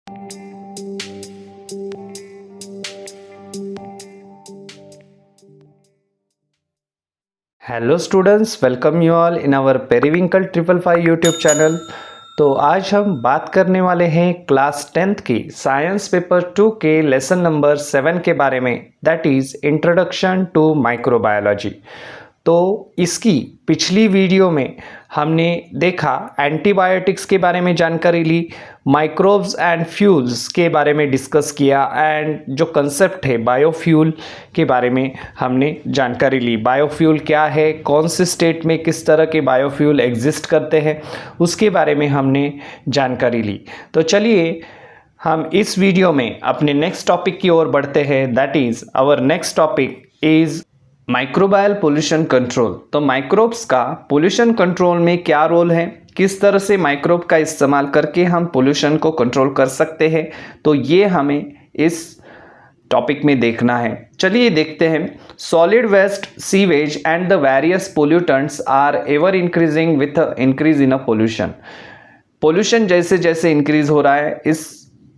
Hello students, welcome you all in our periwinkle 555 YouTube channel. तो आज हम बात करने वाले हैं क्लास 10th की साइंस पेपर 2 के लेसन नंबर 7 के बारे में, that is introduction to microbiology. तो इसकी पिछली वीडियो में हमने देखा एंटीबायोटिक्स के बारे में जानकारी ली, माइक्रोब्स एंड फ्यूल्स के बारे में डिस्कस किया एंड जो कंसेप्ट है बायोफ्यूल के बारे में हमने जानकारी ली। बायोफ्यूल क्या है, कौन से स्टेट में किस तरह के बायोफ्यूल एग्जिस्ट करते हैं, उसके बारे में हमने जानकारी ली। तो चलिए हम इस वीडियो में अपने नेक्स्ट टॉपिक की ओर बढ़ते हैं, that is our next topic is microbial pollution control. तो माइक्रोब्स का पोल्यूशन कंट्रोल में क्या रोल है, किस तरह से माइक्रोब का इस्तेमाल करके हम पोल्यूशन को कंट्रोल कर सकते हैं, तो ये हमें इस टॉपिक में देखना है। चलिए देखते हैं। Solid waste, sewage and the various pollutants are ever increasing with increase in a pollution. Pollution जैसे जैसे इंक्रीज हो रहा है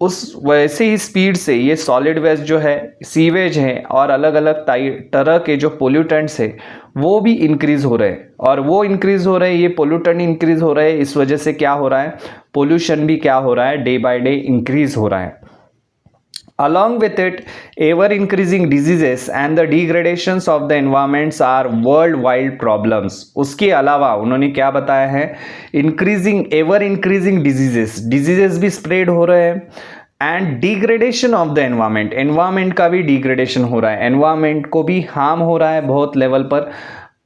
उस वैसे ही स्पीड से ये सॉलिड वेस्ट जो है, सीवेज है और अलग अलग तरह के जो पोल्यूटेंट्स है वो भी इंक्रीज हो रहे हैं। और वो इंक्रीज हो रहे हैं, ये पोल्यूटेंट इंक्रीज हो रहे हैं, इस वजह से क्या हो रहा है, पोल्यूशन भी क्या हो रहा है, डे बाय डे इंक्रीज हो रहा है। Along with it, ever increasing diseases and the degradations of the environments are worldwide problems. उसके अलावा उन्होंने क्या बताया है, ever increasing diseases भी spread हो रहे हैं and degradation of the environment का भी डिग्रेडेशन हो रहा है, एनवायरमेंट को भी हार्म हो रहा है बहुत लेवल पर।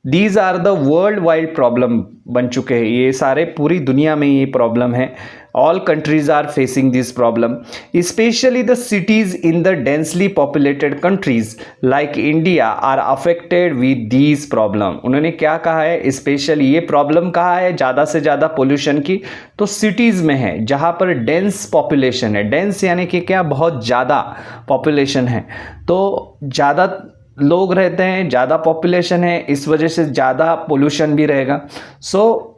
These are the world wide problem बन चुके हैं, ये सारे पूरी दुनिया में ये प्रॉब्लम है। All countries are facing this problem, specially the cities in the densely populated countries like India are affected with these problem. उन्होंने क्या कहा है, स्पेशली ये प्रॉब्लम कहा है ज़्यादा से ज़्यादा पोल्यूशन की तो सिटीज़ में है जहाँ पर डेंस पॉपुलेशन है। डेंस यानी कि क्या, बहुत ज़्यादा पॉपुलेशन है, तो ज़्यादा लोग रहते हैं, ज़्यादा पॉपुलेशन है, इस वजह से ज़्यादा पोल्यूशन भी रहेगा।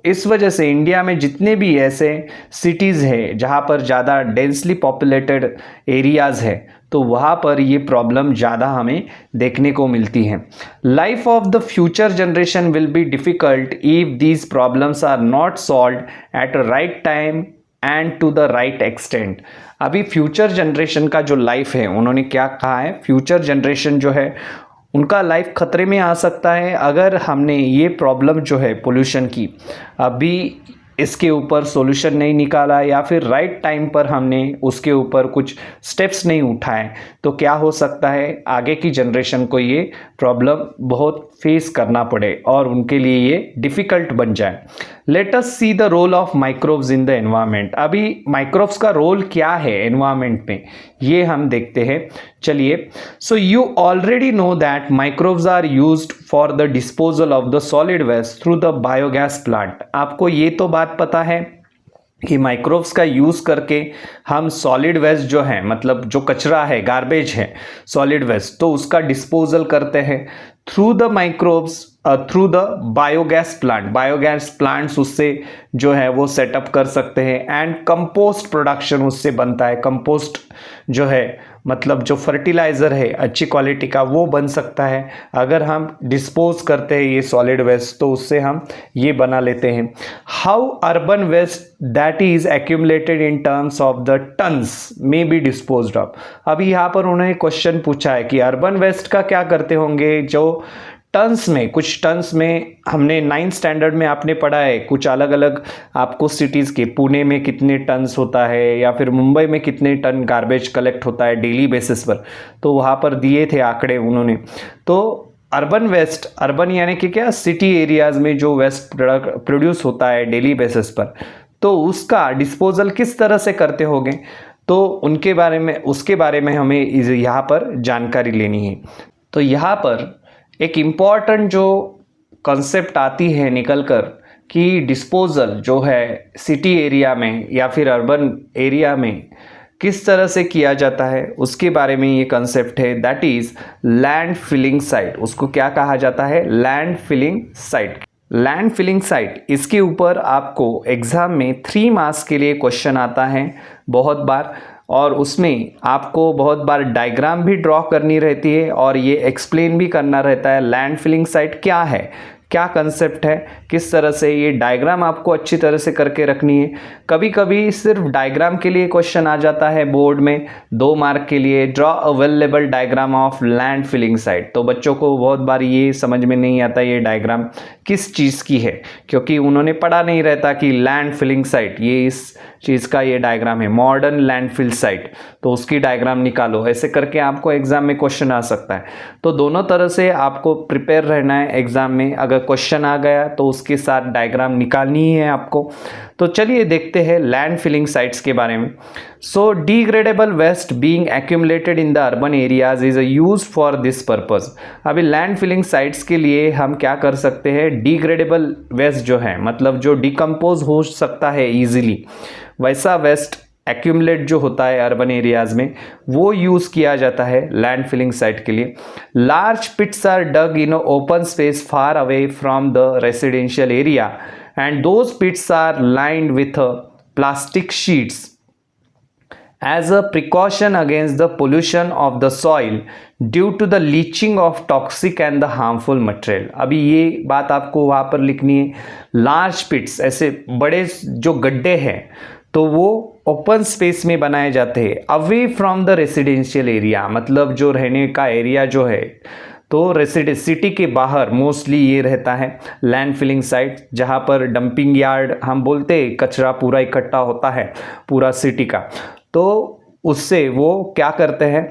इस वजह से इंडिया में जितने भी ऐसे सिटीज़ है जहाँ पर ज़्यादा डेंसली पॉपुलेटेड एरियाज़ है, तो वहाँ पर ये प्रॉब्लम ज़्यादा हमें देखने को मिलती है। Life of the future generation will be difficult if these problems are not solved at a right time and to the right extent. अभी फ्यूचर जनरेशन का जो लाइफ है, उन्होंने क्या कहा है, फ्यूचर जनरेशन जो है उनका लाइफ खतरे में आ सकता है अगर हमने ये प्रॉब्लम जो है पोल्यूशन की अभी इसके ऊपर सॉल्यूशन नहीं निकाला या फिर राइट टाइम पर हमने उसके ऊपर कुछ स्टेप्स नहीं उठाए, तो क्या हो सकता है आगे की जनरेशन को ये प्रॉब्लम बहुत फेस करना पड़े और उनके लिए ये डिफ़िकल्ट बन जाए। Let us see the role of microbes in the environment. अभी माइक्रोब्स का रोल क्या है एनवायरनमेंट में, ये हम देखते हैं। चलिए, so you already know that microbes are used for the disposal of the solid waste through the biogas plant. आपको ये तो बात पता है कि माइक्रोब्स का यूज़ करके हम सॉलिड वेस्ट जो है, मतलब जो कचरा है, गार्बेज है, सॉलिड वेस्ट, तो उसका डिस्पोजल करते हैं through the microbes through the biogas plants उससे जो है वो सेटअप कर सकते हैं एंड कंपोस्ट प्रोडक्शन उससे बनता है। कंपोस्ट जो है मतलब जो फर्टिलाइज़र है अच्छी क्वालिटी का वो बन सकता है अगर हम डिस्पोज करते हैं ये सॉलिड वेस्ट, तो उससे हम ये बना लेते हैं। How urban waste that is accumulated in terms of the tons may be disposed of. अभी यहाँ पर उन्होंने क्वेश्चन पूछा है कि अर्बन वेस्ट का क्या करते होंगे, जो टन्स में, कुछ टन्स में हमने 9th स्टैंडर्ड में आपने पढ़ा है, कुछ अलग अलग आपको सिटीज़ के, पुणे में कितने टन्स होता है या फिर मुंबई में कितने टन गार्बेज कलेक्ट होता है डेली बेसिस पर, तो वहाँ पर दिए थे आंकड़े उन्होंने। तो अर्बन वेस्ट, अर्बन यानी कि क्या, सिटी एरियाज़ में जो वेस्ट प्रोड्यूस होता है डेली बेसिस पर, तो उसका डिस्पोजल किस तरह से करते होंगे, तो उनके बारे में, उसके बारे में हमें यहाँ पर जानकारी लेनी है। तो यहाँ पर एक इम्पॉर्टेंट जो कॉन्सेप्ट आती है निकल कर कि डिस्पोजल जो है सिटी एरिया में या फिर अर्बन एरिया में किस तरह से किया जाता है, उसके बारे में ये कॉन्सेप्ट है, that is land filling site. उसको क्या कहा जाता है, land filling site. Land filling site, इसके ऊपर आपको एग्ज़ाम में 3 मार्क्स के लिए क्वेश्चन आता है बहुत बार। और उसमें आपको बहुत बार डायग्राम भी ड्रॉ करनी रहती है और ये एक्सप्लेन भी करना रहता है लैंड फिलिंग साइट क्या है, क्या कंसेप्ट है, किस तरह से ये डायग्राम आपको अच्छी तरह से करके रखनी है। कभी कभी सिर्फ डायग्राम के लिए क्वेश्चन आ जाता है बोर्ड में 2 मार्क के लिए, draw a well labelled diagram of land filling site. तो बच्चों को बहुत बार ये समझ में नहीं आता ये डायग्राम किस चीज़ की है, क्योंकि उन्होंने पढ़ा नहीं रहता कि लैंड फिलिंग साइट ये इस चीज़ का ये डायग्राम है, मॉडर्न लैंडफिल साइट, तो उसकी डायग्राम निकालो। ऐसे करके आपको एग्जाम में क्वेश्चन आ सकता है। तो दोनों तरह से आपको प्रिपेयर रहना है एग्जाम में। अगर क्वेश्चन आ गया तो उसके साथ डायग्राम निकालनी ही है आपको। तो चलिए देखते हैं लैंड फिलिंग साइट्स के बारे में। So degradable waste being accumulated in the urban areas is used for this purpose. अभी लैंड फिलिंग साइट्स के लिए हम क्या कर सकते हैं, डिग्रेडेबल वेस्ट जो है, मतलब जो डिकम्पोज हो सकता है इजीली, वैसा वेस्ट एक्यूमुलेट जो होता है अर्बन एरियाज में, वो यूज़ किया जाता है लैंड फिलिंग साइट के लिए। Large pits are dug in open space far away from the residential area and those pits are lined with plastic sheets as a precaution against the pollution of the soil due to the leaching of toxic and the harmful material। अभी ये बात आपको वहाँ पर लिखनी है। Large पिट्स, ऐसे बड़े जो गड्ढे हैं, तो वो ओपन स्पेस में बनाए जाते हैं away from the residential area, मतलब जो रहने का एरिया जो है, तो रेसिडेंस सिटी के बाहर मोस्टली ये रहता है लैंड फिलिंग साइट, जहाँ पर डंपिंग यार्ड हम बोलते हैं, कचरा पूरा इकट्ठा होता है पूरा सिटी का। तो उससे वो क्या करते हैं,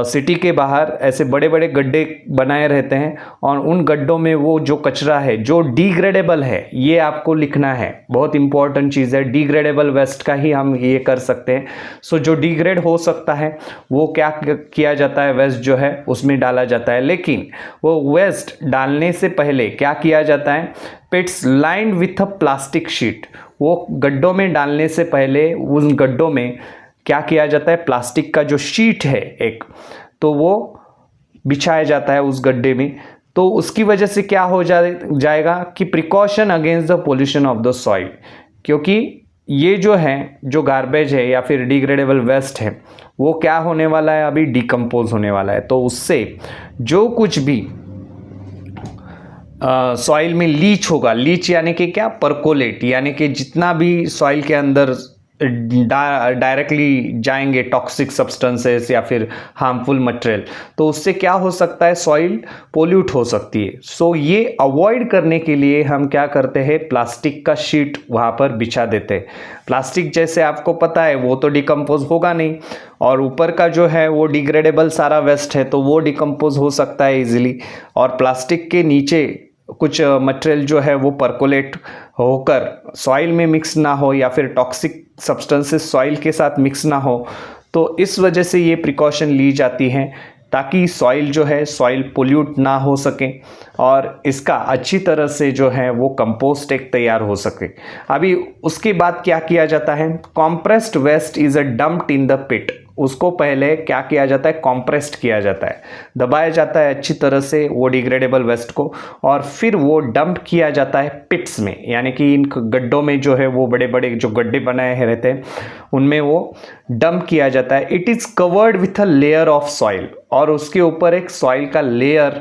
सिटी के बाहर ऐसे बड़े बड़े गड्ढे बनाए रहते हैं और उन गड्ढों में वो जो कचरा है जो डिग्रेडेबल है, ये आपको लिखना है, बहुत इंपॉर्टेंट चीज़ है। डिग्रेडेबल वेस्ट का ही हम ये कर सकते हैं। सो जो डिग्रेड हो सकता है वो क्या किया जाता है, वेस्ट जो है उसमें डाला जाता है। लेकिन वो वेस्ट डालने से पहले क्या किया जाता है, pits lined with a plastic sheet, वो गड्ढों में डालने से पहले उन गड्ढों में क्या किया जाता है, प्लास्टिक का जो शीट है एक, तो वो बिछाया जाता है उस गड्ढे में। तो उसकी वजह से क्या हो जाएगा कि precaution against the pollution of the soil, क्योंकि ये जो है, जो गार्बेज है या फिर डिग्रेडेबल वेस्ट है, वो क्या होने वाला है, अभी डिकम्पोज होने वाला है। तो उससे जो कुछ भी सॉइल में लीच होगा, लीच यानी कि क्या, परकोलेट, यानी कि जितना भी सॉइल के अंदर डायरेक्टली जाएंगे टॉक्सिक सब्सटेंसेस या फिर हार्मफुल मटेरियल, तो उससे क्या हो सकता है, सॉइल पोल्यूट हो सकती है। सो ये अवॉइड करने के लिए हम क्या करते हैं, प्लास्टिक का शीट वहाँ पर बिछा देते हैं। प्लास्टिक जैसे आपको पता है वो तो डिकम्पोज होगा नहीं, और ऊपर का जो है वो डिग्रेडेबल सारा वेस्ट है, तो वो डिकम्पोज हो सकता है इजीली। और प्लास्टिक के नीचे कुछ मटेरियल जो है वो परकोलेट होकर सॉइल में मिक्स ना हो या फिर टॉक्सिक सब्सटेंसेस सॉइल के साथ मिक्स ना हो। तो इस वजह से ये प्रिकॉशन ली जाती हैं ताकि सॉइल जो है, सॉइल पोल्यूट ना हो सके और इसका अच्छी तरह से जो है वो कंपोस्ट एक तैयार हो सके। अभी उसके बाद क्या किया जाता है, compressed waste is a dumped in the pit. उसको पहले क्या किया जाता है, कॉम्प्रेस्ड किया जाता है, दबाया जाता है अच्छी तरह से वो डिग्रेडेबल वेस्ट को, और फिर वो डंप किया जाता है पिट्स में, यानी कि इन गड्ढों में जो है, वो बड़े बड़े जो गड्ढे बनाए रहते हैं उनमें वो डंप किया जाता है। It is covered with a layer of soil, और उसके ऊपर एक सॉइल का लेयर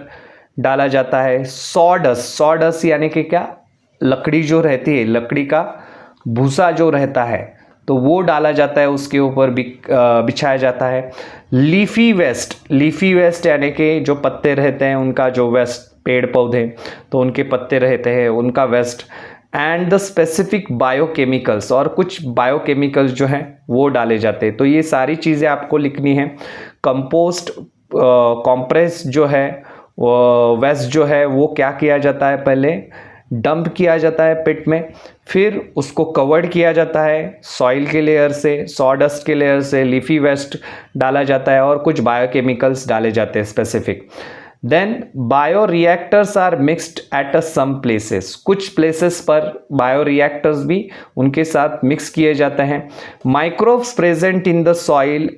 डाला जाता है। सॉडस्ट, सॉडस्ट यानी कि क्या, लकड़ी जो रहती है, लकड़ी का भूसा जो रहता है, तो वो डाला जाता है, उसके ऊपर बिछाया जाता है। लीफी वेस्ट, लीफी वेस्ट यानी कि जो पत्ते रहते हैं उनका जो वेस्ट, पेड़ पौधे तो उनके पत्ते रहते हैं उनका waste, and the specific biochemicals, और कुछ बायोकेमिकल्स जो हैं वो डाले जाते हैं। तो ये सारी चीज़ें आपको लिखनी है। कंपोस्ट कॉम्प्रेस जो है वो वेस्ट जो है वो क्या किया जाता है, पहले डंप किया जाता है पिट में, फिर उसको कवर्ड किया जाता है सॉइल के लेयर से, सॉडस्ट के लेयर से, लीफी वेस्ट डाला जाता है और कुछ बायोकेमिकल्स डाले जाते हैं specific. Then bioreactors are mixed at a some places, कुछ प्लेसेस पर बायो रिएक्टर्स भी उनके साथ मिक्स किए जाते हैं। Microbes present in the soil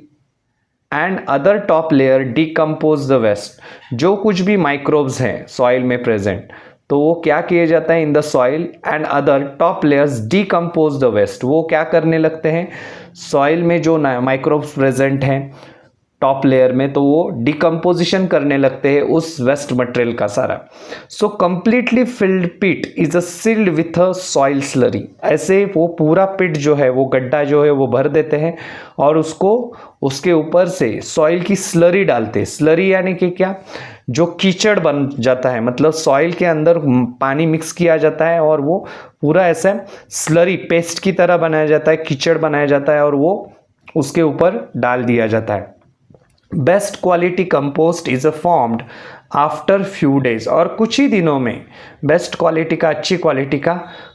and other top layer decompose the waste, जो कुछ भी माइक्रोब्स हैं सॉइल में प्रेजेंट, तो वो क्या किए जाता है, in the soil and other top layers decompose the waste, वो क्या करने लगते हैं, सॉइल में जो माइक्रोब्स प्रेजेंट हैं टॉप लेयर में, तो वो डिकम्पोजिशन करने लगते हैं उस वेस्ट मटेरियल का सारा। So completely filled pit is a sealed with a soil slurry. ऐसे वो पूरा पिट जो है, वो गड्ढा जो है वो भर देते हैं और उसको उसके ऊपर से सॉइल की स्लरी डालते हैं। स्लरी यानी कि क्या, जो कीचड़ बन जाता है, मतलब सॉइल के अंदर पानी मिक्स किया जाता है और वो पूरा ऐसा स्लरी पेस्ट की तरह बनाया जाता है, कीचड़ बनाया जाता है और वो उसके ऊपर डाल दिया जाता है। Best quality compost is formed after few days, और कुछ ही दिनों में बेस्ट क्वालिटी का, अच्छी क्वालिटी का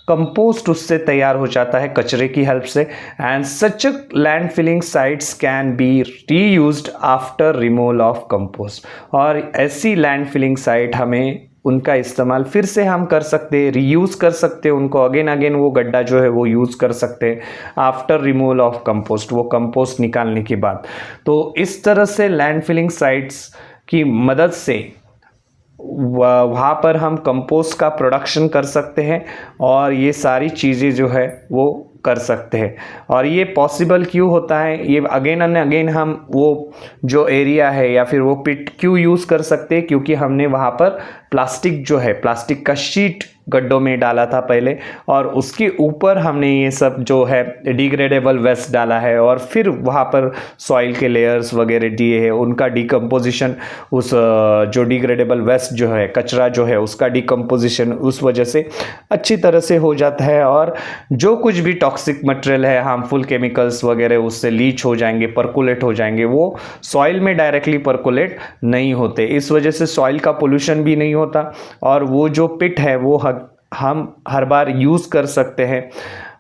कंपोस्ट उससे तैयार हो जाता है कचरे की हेल्प से। And such land filling sites can be reused after removal of compost, और ऐसी लैंड फिलिंग साइट हमें उनका इस्तेमाल फिर से हम कर सकते हैं, रीयूज़ कर सकते हैं उनको, अगेन अगेन वो गड्ढा जो है वो यूज़ कर सकते हैं आफ्टर रिमूवल ऑफ कंपोस्ट, वो कंपोस्ट निकालने के बाद। तो इस तरह से लैंड फिलिंग साइट्स की मदद से वहाँ पर हम कंपोस्ट का प्रोडक्शन कर सकते हैं और ये सारी चीज़ें जो है वो कर सकते हैं। और ये पॉसिबल क्यों होता है, ये अगेन एंड अगेन हम वो जो एरिया है या फिर वो पिट क्यों यूज़ कर सकते हैं, क्योंकि हमने वहाँ पर प्लास्टिक जो है, प्लास्टिक का शीट गड्ढों में डाला था पहले, और उसके ऊपर हमने ये सब जो है डिग्रेडेबल वेस्ट डाला है और फिर वहाँ पर सॉइल के लेयर्स वगैरह दिए हैं, उनका डिकम्पोजिशन, उस जो डिग्रेडेबल वेस्ट जो है, कचरा जो है, उसका डिकम्पोजिशन उस वजह से अच्छी तरह से हो जाता है और जो कुछ भी टॉक्सिक मटेरियल है, हार्मफुल केमिकल्स वगैरह उससे लीच हो जाएंगे, परकुलेट हो जाएंगे, वो सॉइल में डायरेक्टली परकुलेट नहीं होते। इस वजह से सॉइल का पोल्यूशन भी नहीं होता और वो जो पिट है वो हम हर बार यूज़ कर सकते हैं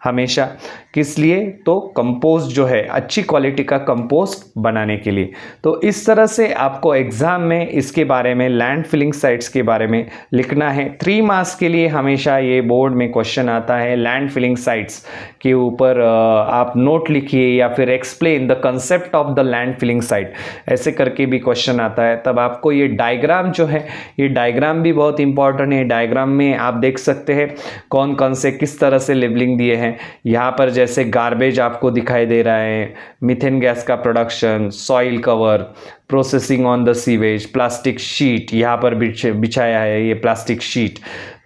हमेशा। किस लिए, तो कंपोस्ट जो है, अच्छी क्वालिटी का कंपोस्ट बनाने के लिए। तो इस तरह से आपको एग्ज़ाम में इसके बारे में, लैंड फिलिंग साइट्स के बारे में लिखना है। 3 मार्क्स के लिए हमेशा ये बोर्ड में क्वेश्चन आता है, लैंड फिलिंग साइट्स के ऊपर आप नोट लिखिए या फिर explain the concept of the land filling site, ऐसे करके भी क्वेश्चन आता है। तब आपको ये डायग्राम जो है, ये डायग्राम भी बहुत इंपॉर्टेंट है। डायग्राम में आप देख सकते हैं कौन कौन से किस तरह से लेबलिंग दिए हैं। यहाँ पर जैसे गार्बेज आपको दिखाई दे रहा है, मीथेन गैस का production, soil cover, processing on the sewage, plastic sheet यहाँ पर बिछाया है, ये प्लास्टिक शीट।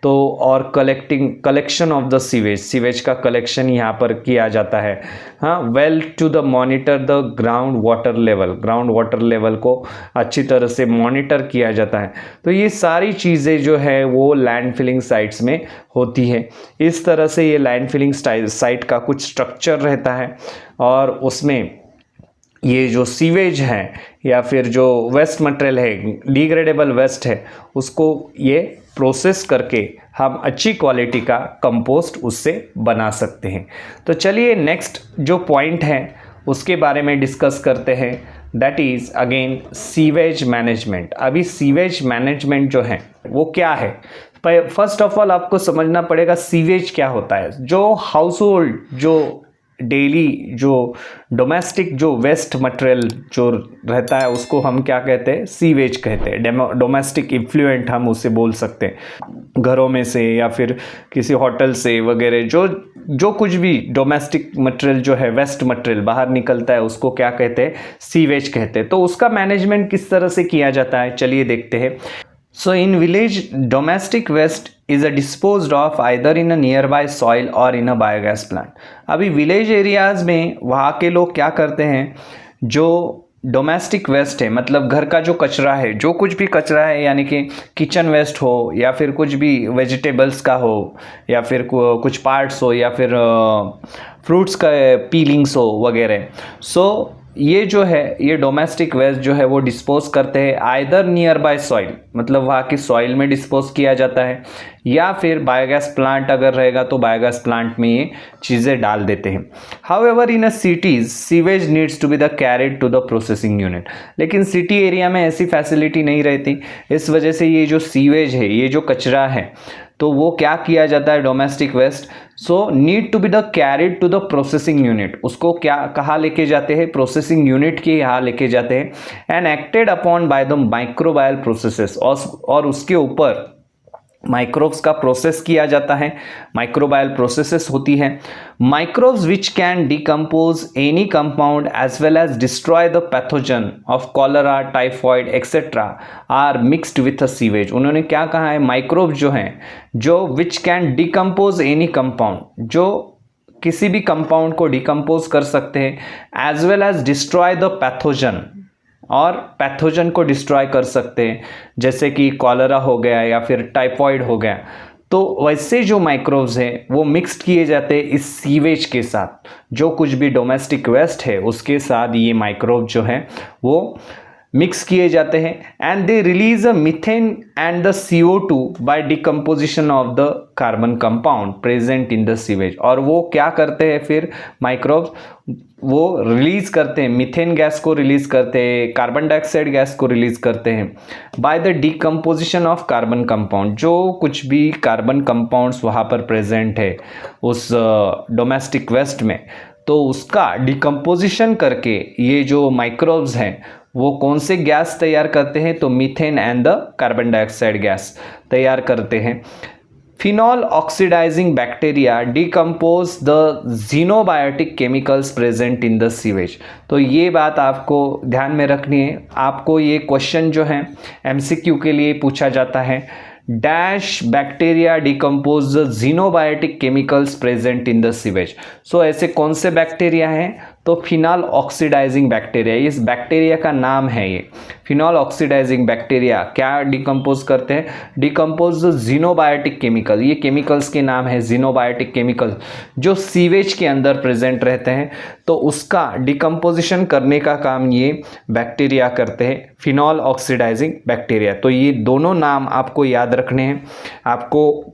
तो और कलेक्शन ऑफ द सीवेज का कलेक्शन यहाँ पर किया जाता है। हाँ, well to the monitor the ground water level को अच्छी तरह से मॉनिटर किया जाता है। तो ये सारी चीज़ें जो है वो लैंड फिलिंग साइट्स में होती है। इस तरह से ये लैंड फिलिंग साइट का कुछ स्ट्रक्चर रहता है और उसमें ये जो सीवेज है या फिर जो वेस्ट मटेरियल है, डिग्रेडेबल वेस्ट है, उसको ये प्रोसेस करके हम अच्छी क्वालिटी का कंपोस्ट उससे बना सकते हैं। तो चलिए नेक्स्ट जो पॉइंट है उसके बारे में डिस्कस करते हैं, that is again sewage management. अभी सीवेज मैनेजमेंट जो है वो क्या है, फर्स्ट ऑफ ऑल आपको समझना पड़ेगा सीवेज क्या होता है। जो हाउस होल्ड, जो डेली, जो डोमेस्टिक जो वेस्ट मटेरियल जो रहता है उसको हम क्या कहते हैं, सीवेज कहते हैं। डोमेस्टिक इफ्लुएंट हम उसे बोल सकते हैं। घरों में से या फिर किसी होटल से वगैरह जो कुछ भी डोमेस्टिक मटेरियल जो है, वेस्ट मटेरियल बाहर निकलता है, उसको क्या कहते हैं, सीवेज कहते हैं। तो उसका मैनेजमेंट किस तरह से किया जाता है, चलिए देखते हैं। So in village, domestic waste is disposed of either in a nearby soil or in a biogas plant. अभी विलेज एरियाज़ में वहाँ के लोग क्या करते हैं, जो डोमेस्टिक वेस्ट है, मतलब घर का जो कचरा है, जो कुछ भी कचरा है, यानी कि किचन वेस्ट हो या फिर कुछ भी वेजिटेबल्स का हो या फिर कुछ पार्ट्स हो या फिर फ्रूट्स का पीलिंग्स हो वगैरह, सो ये जो है, ये डोमेस्टिक वेस्ट जो है वो डिस्पोज करते हैं आइदर नियर बाय सॉइल, मतलब वहाँ की सॉइल में डिस्पोज किया जाता है, या फिर बायोगैस प्लांट अगर रहेगा तो बायोगैस प्लांट में ये चीज़ें डाल देते हैं। However in a cities sewage needs to be the carried to the processing unit, लेकिन सिटी एरिया में ऐसी फैसिलिटी नहीं रहती। इस वजह से ये जो सीवेज है, ये जो कचरा है, तो वो क्या किया जाता है, domestic waste, so need to be the carried to the processing unit. उसको क्या कहाँ लेके जाते हैं, प्रोसेसिंग यूनिट के यहाँ लेके जाते हैं। And acted upon by the microbial processes, और उसके ऊपर माइक्रोब्स का प्रोसेस किया जाता है, माइक्रोबायल प्रोसेसेस होती हैं। Microbes which can decompose any compound as well as destroy the pathogen of cholera, typhoid etcetera are mixed with a sewage. उन्होंने क्या कहा है, माइक्रोब्स जो हैं जो which can decompose any compound, जो किसी भी कंपाउंड को डिकम्पोज कर सकते हैं, as well as destroy the pathogen, और पैथोजन को डिस्ट्रॉय कर सकते हैं, जैसे कि कॉलरा हो गया या फिर टाइफॉइड हो गया। तो वैसे जो माइक्रोब्स हैं वो मिक्स्ड किए जाते हैं इस सीवेज के साथ, जो कुछ भी डोमेस्टिक वेस्ट है उसके साथ ये माइक्रोब जो है वो मिक्स किए जाते हैं, and they release a methane and the CO2 by decomposition of the carbon compound present in the sewage. और वो क्या करते हैं फिर माइक्रोब्स, वो रिलीज करते हैं, मीथेन गैस को रिलीज करते हैं, कार्बन डाइऑक्साइड गैस को रिलीज करते हैं by the decomposition of carbon compound. जो कुछ भी कार्बन कंपाउंड्स वहाँ पर प्रेजेंट है उस डोमेस्टिक वेस्ट में, तो उसका डिकम्पोजिशन करके ये जो माइक्रोब्स हैं वो कौन से गैस तैयार करते हैं, तो methane and the carbon dioxide gas तैयार करते हैं। Phenol oxidising bacteria decompose the xenobiotic chemicals present in the sewage. तो ये बात आपको ध्यान में रखनी है। आपको ये क्वेश्चन जो है MCQ के लिए पूछा जाता है, dash bacteria decompose the xenobiotic chemicals present in the sewage. So ऐसे कौन से बैक्टीरिया हैं, तो फिनॉल ऑक्सीडाइजिंग बैक्टीरिया, इस बैक्टीरिया का नाम है ये फिनॉल ऑक्सीडाइजिंग बैक्टीरिया। क्या डिकम्पोज करते हैं, डिकम्पोज द जीनोबायोटिक केमिकल, ये केमिकल्स के नाम है जीनोबायोटिक केमिकल, जो सीवेज के अंदर प्रेजेंट रहते हैं, तो उसका डिकम्पोजिशन करने का काम ये बैक्टीरिया करते हैं, फिनॉल ऑक्सीडाइजिंग बैक्टीरिया। तो ये दोनों नाम आपको याद रखने हैं। आपको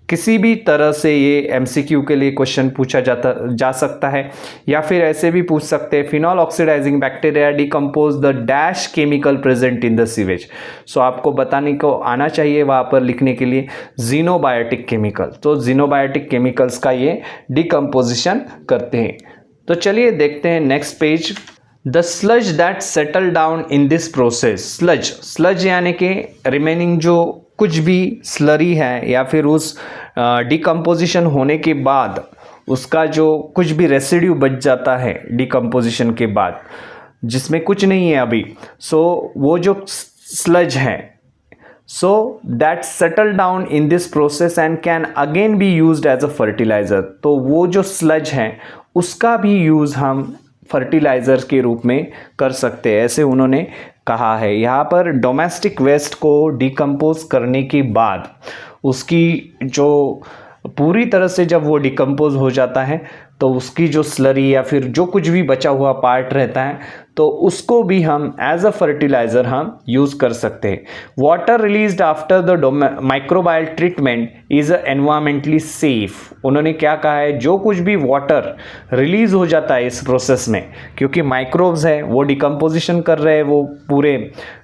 किसी भी तरह से ये MCQ के लिए क्वेश्चन पूछा जा सकता है, या फिर ऐसे भी पूछ सकते हैं, phenol oxidising bacteria decompose the dash chemical present in the sewage. So आपको बताने को आना चाहिए वहाँ पर लिखने के लिए जीनोबायोटिक केमिकल। तो जीनोबायोटिक केमिकल्स का ये डिकम्पोजिशन करते हैं। तो चलिए देखते हैं next page. The sludge that settle down in this process. Sludge यानी कि रिमेनिंग जो कुछ भी स्लरी है या फिर उस डिकम्पोजिशन होने के बाद उसका जो कुछ भी रेसिड्यू बच जाता है डिकम्पोजिशन के बाद, जिसमें कुछ नहीं है अभी, सो वो जो स्लज है, so that settle down in this process and can again be used as a fertiliser. तो वो जो स्लज है उसका भी यूज़ हम फर्टिलाइज़र के रूप में कर सकते हैं, ऐसे उन्होंने कहा है। यहाँ पर डोमेस्टिक वेस्ट को डिकम्पोज करने के बाद उसकी जो पूरी तरह से जब वो डिकम्पोज हो जाता है तो उसकी जो स्लरी या फिर जो कुछ भी बचा हुआ पार्ट रहता है तो उसको भी हम एज अ फर्टिलाइज़र हम यूज़ कर सकते हैं। Water released after the microbial treatment is environmentally safe. उन्होंने क्या कहा है, जो कुछ भी वाटर रिलीज़ हो जाता है इस प्रोसेस में, क्योंकि माइक्रोब्स है वो डिकम्पोजिशन कर रहे हैं वो पूरे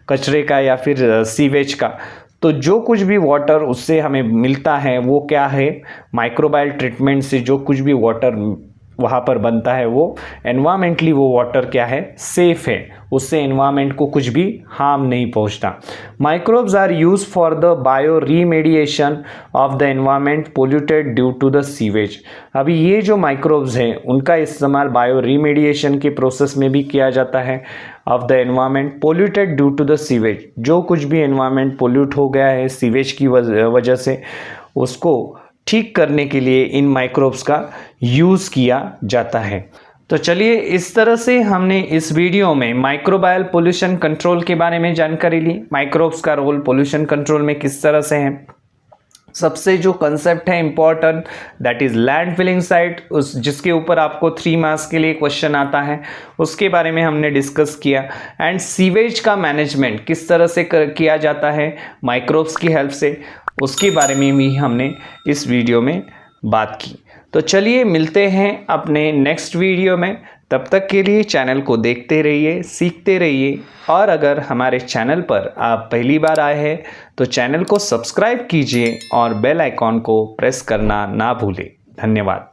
कचरे का या फिर सीवेज का, तो जो कुछ भी वाटर उससे हमें मिलता है वो क्या है, माइक्रोबायल ट्रीटमेंट से जो कुछ भी वाटर वहाँ पर बनता है वो एनवायरमेंटली वो वाटर क्या है, सेफ है, उससे एनवायरमेंट को कुछ भी हार्म नहीं पहुँचता। Microbes are use for the bio remediation of the environment polluted due to the sewage. अभी ये जो माइक्रोब्स हैं उनका इस्तेमाल बायो रीमेडिएशन के प्रोसेस में भी किया जाता है of the environment polluted due to the sewage. जो कुछ भी एनवायरमेंट पोल्यूट हो गया है सीवेज की वजह से, उसको ठीक करने के लिए इन माइक्रोब्स का यूज़ किया जाता है। तो चलिए, इस तरह से हमने इस वीडियो में माइक्रोबायल पोल्यूशन कंट्रोल के बारे में जानकारी ली। माइक्रोब्स का रोल पोल्यूशन कंट्रोल में किस तरह से है। सबसे जो कंसेप्ट है important, that is land filling site, उस जिसके ऊपर आपको 3 मार्क्स के लिए क्वेश्चन आता है, उसके बारे में हमने डिस्कस किया। एंड सीवेज का मैनेजमेंट किस तरह से किया जाता है माइक्रोब्स की हेल्प से, उसके बारे में भी हमने इस वीडियो में बात की। तो चलिए मिलते हैं अपने नेक्स्ट वीडियो में। तब तक के लिए चैनल को देखते रहिए, सीखते रहिए, और अगर हमारे चैनल पर आप पहली बार आए हैं तो चैनल को सब्सक्राइब कीजिए और बेल आइकॉन को प्रेस करना ना भूलें। धन्यवाद।